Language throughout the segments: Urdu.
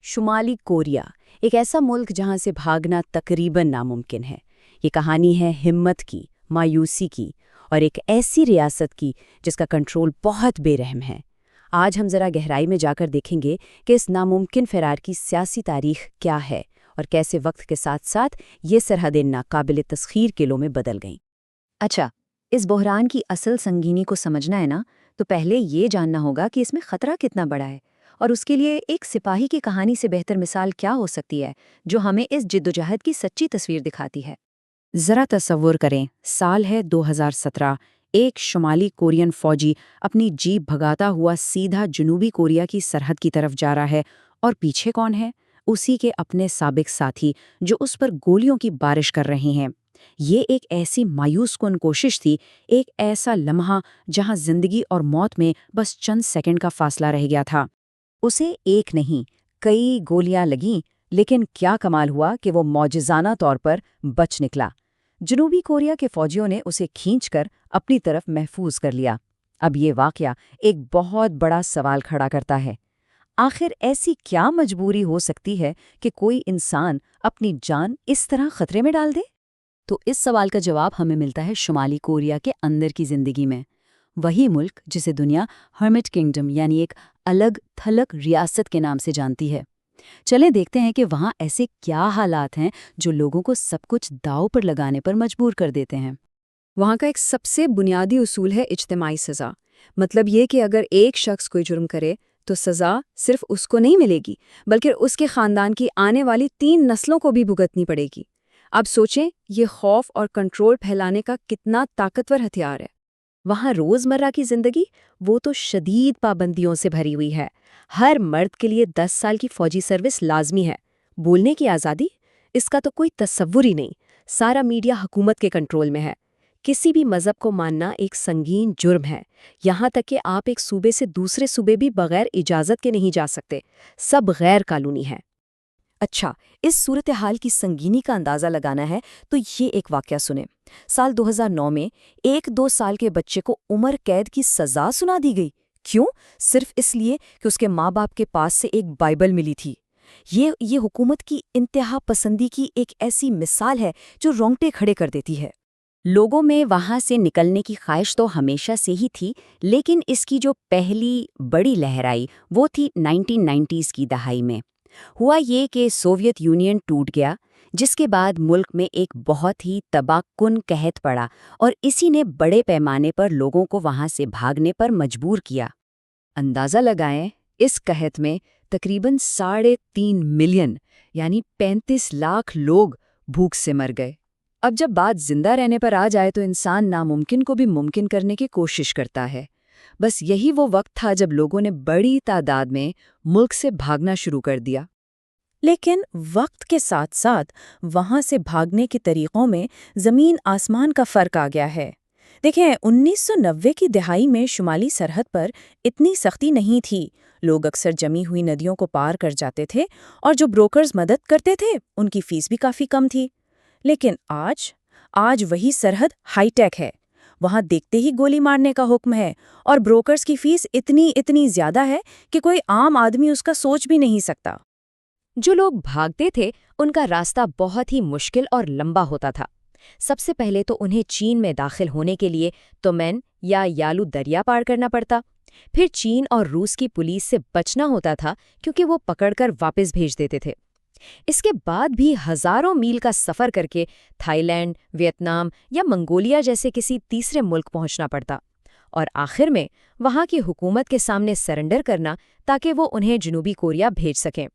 شمالی کوریا، ایک ایسا ملک جہاں سے بھاگنا تقریباً ناممکن ہے۔ یہ کہانی ہے ہمت کی، مایوسی کی، اور ایک ایسی ریاست کی جس کا کنٹرول بہت بے رحم ہے۔ آج ہم ذرا گہرائی میں جا کر دیکھیں گے کہ اس ناممکن فرار کی سیاسی تاریخ کیا ہے اور کیسے وقت کے ساتھ ساتھ یہ سرحدیں ناقابل تسخیر قلعوں میں بدل گئیں۔ اچھا، اس بحران کی اصل سنگینی کو سمجھنا ہے نا، تو پہلے یہ جاننا ہوگا کہ اس میں خطرہ کتنا بڑا ہے، اور اس کے لیے ایک سپاہی کی کہانی سے بہتر مثال کیا ہو سکتی ہے جو ہمیں اس جدوجہد کی سچی تصویر دکھاتی ہے۔ ذرا تصور کریں، سال ہے 2017، ایک شمالی کورین فوجی اپنی جیپ بھگاتا ہوا سیدھا جنوبی کوریا کی سرحد کی طرف جا رہا ہے، اور پیچھے کون ہے؟ اسی کے اپنے سابق ساتھی جو اس پر گولیوں کی بارش کر رہے ہیں۔ یہ ایک ایسی مایوس کن کوشش تھی، ایک ایسا لمحہ جہاں زندگی اور موت میں بس چند سیکنڈ کا فاصلہ رہ گیا تھا۔ اسے ایک نہیں، کئی گولیاں لگیں، لیکن کیا کمال ہوا کہ وہ معجزانہ طور پر بچ نکلا۔ جنوبی کوریا کے فوجیوں نے اسے کھینچ کر اپنی طرف محفوظ کر لیا۔ اب یہ واقعہ ایک بہت بڑا سوال کھڑا کرتا ہے۔ آخر ایسی کیا مجبوری ہو سکتی ہے کہ کوئی انسان اپنی جان اس طرح خطرے میں ڈال دے؟ تو اس سوال کا جواب ہمیں ملتا ہے شمالی کوریا کے اندر کی زندگی میں، وہی ملک جسے دنیا ہرمٹ کنگڈم یعنی ایک الگ تھلگ ریاست کے نام سے جانتی ہے۔ چلیں دیکھتے ہیں کہ وہاں ایسے کیا حالات ہیں جو لوگوں کو سب کچھ داؤ پر لگانے پر مجبور کر دیتے ہیں۔ وہاں کا ایک سب سے بنیادی اصول ہے اجتماعی سزا۔ مطلب یہ کہ اگر ایک شخص کوئی جرم کرے تو سزا صرف اس کو نہیں ملے گی، بلکہ اس کے خاندان کی آنے والی 3 نسلوں کو بھی بھگتنی پڑے گی۔ اب سوچیں، یہ خوف اور کنٹرول پھیلانے کا کتنا طاقتور ہتھیار ہے۔ وہاں روزمرہ کی زندگی وہ تو شدید پابندیوں سے بھری ہوئی ہے۔ ہر مرد کے لیے 10 سال کی فوجی سروس لازمی ہے۔ بولنے کی آزادی، اس کا تو کوئی تصور ہی نہیں۔ سارا میڈیا حکومت کے کنٹرول میں ہے۔ کسی بھی مذہب کو ماننا ایک سنگین جرم ہے، یہاں تک کہ آپ ایک صوبے سے دوسرے صوبے بھی بغیر اجازت کے نہیں جا سکتے۔ سب غیر قانونی ہے۔ اچھا، اس صورتحال کی سنگینی کا اندازہ لگانا ہے تو یہ ایک واقعہ سنیں۔ سال 2009 میں ایک 2 سال کے بچے کو عمر قید کی سزا سنا دی گئی۔ کیوں؟ صرف اس لیے کہ اس کے ماں باپ کے پاس سے ایک بائبل ملی تھی۔ یہ حکومت کی انتہا پسندی کی ایک ایسی مثال ہے جو رونگٹے کھڑے کر دیتی ہے۔ لوگوں میں وہاں سے نکلنے کی خواہش تو ہمیشہ سے ہی تھی، لیکن اس کی جو پہلی بڑی لہر آئی وہ تھی 1990s کی دہائی میں۔ ہوا یہ کہ سوویت یونین ٹوٹ گیا، جس کے بعد ملک میں ایک بہت ہی تباہ کن قحط پڑا، اور اسی نے بڑے پیمانے پر لوگوں کو وہاں سے بھاگنے پر مجبور کیا۔ اندازہ لگائیں، اس قحط میں تقریباً 3.5 ملین یعنی 35 لاکھ لوگ بھوک سے مر گئے۔ اب جب بات زندہ رہنے پر آ جائے تو انسان ناممکن کو بھی ممکن کرنے کی کوشش کرتا ہے۔ بس یہی وہ وقت تھا جب لوگوں نے بڑی تعداد میں ملک سے بھاگنا شروع کر دیا۔ لیکن وقت کے ساتھ ساتھ وہاں سے بھاگنے کے طریقوں میں زمین آسمان کا فرق آ گیا ہے۔ دیکھیں، 1990 کی دہائی میں شمالی سرحد پر اتنی سختی نہیں تھی۔ لوگ اکثر جمی ہوئی ندیوں کو پار کر جاتے تھے، اور جو بروکرز مدد کرتے تھے ان کی فیس بھی کافی کم تھی۔ لیکن آج وہی سرحد ہائی ٹیک ہے۔ وہاں دیکھتے ہی گولی مارنے کا حکم ہے، اور بروکرز کی فیس اتنی زیادہ ہے کہ کوئی عام آدمی اس کا سوچ بھی نہیں سکتا۔ جو لوگ بھاگتے تھے ان کا راستہ بہت ہی مشکل اور لمبا ہوتا تھا۔ سب سے پہلے تو انہیں چین میں داخل ہونے کے لیے تومین یا یالو دریا پار کرنا پڑتا۔ پھر چین اور روس کی پولیس سے بچنا ہوتا تھا کیونکہ وہ پکڑ کر واپس بھیج دیتے تھے۔ اس کے بعد بھی ہزاروں میل کا سفر کر کے تھائی لینڈ، ویتنام یا منگولیا جیسے کسی تیسرے ملک پہنچنا پڑتا، اور آخر میں وہاں کی حکومت کے سامنے سرنڈر کرنا تاکہ وہ انہیں جنوبی کوریا بھیج سکیں۔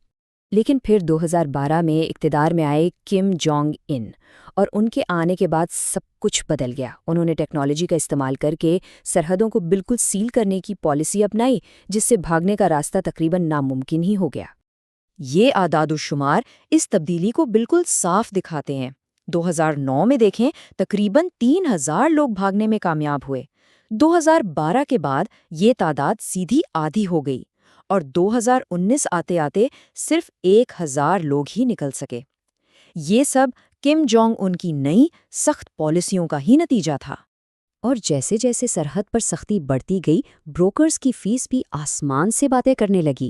لیکن پھر 2012 میں اقتدار میں آئے کم جونگ ان، اور ان کے آنے کے بعد سب کچھ بدل گیا۔ انہوں نے ٹیکنالوجی کا استعمال کر کے سرحدوں کو بالکل سیل کرنے کی پالیسی اپنائی، جس سے بھاگنے کا راستہ تقریباً ناممکن ہی ہو گیا۔ یہ اعداد و شمار اس تبدیلی کو بالکل صاف دکھاتے ہیں۔ 2009 میں دیکھیں، تقریباً 3000 لوگ بھاگنے میں کامیاب ہوئے۔ 2012 کے بعد یہ تعداد سیدھی آدھی ہو گئی، اور 2019 آتے آتے صرف 1000 لوگ ہی نکل سکے۔ یہ سب کم جونگ ان کی نئی سخت پالیسیوں کا ہی نتیجہ تھا۔ اور جیسے جیسے سرحد پر سختی بڑھتی گئی، بروکرز کی فیس بھی آسمان سے باتیں کرنے لگی۔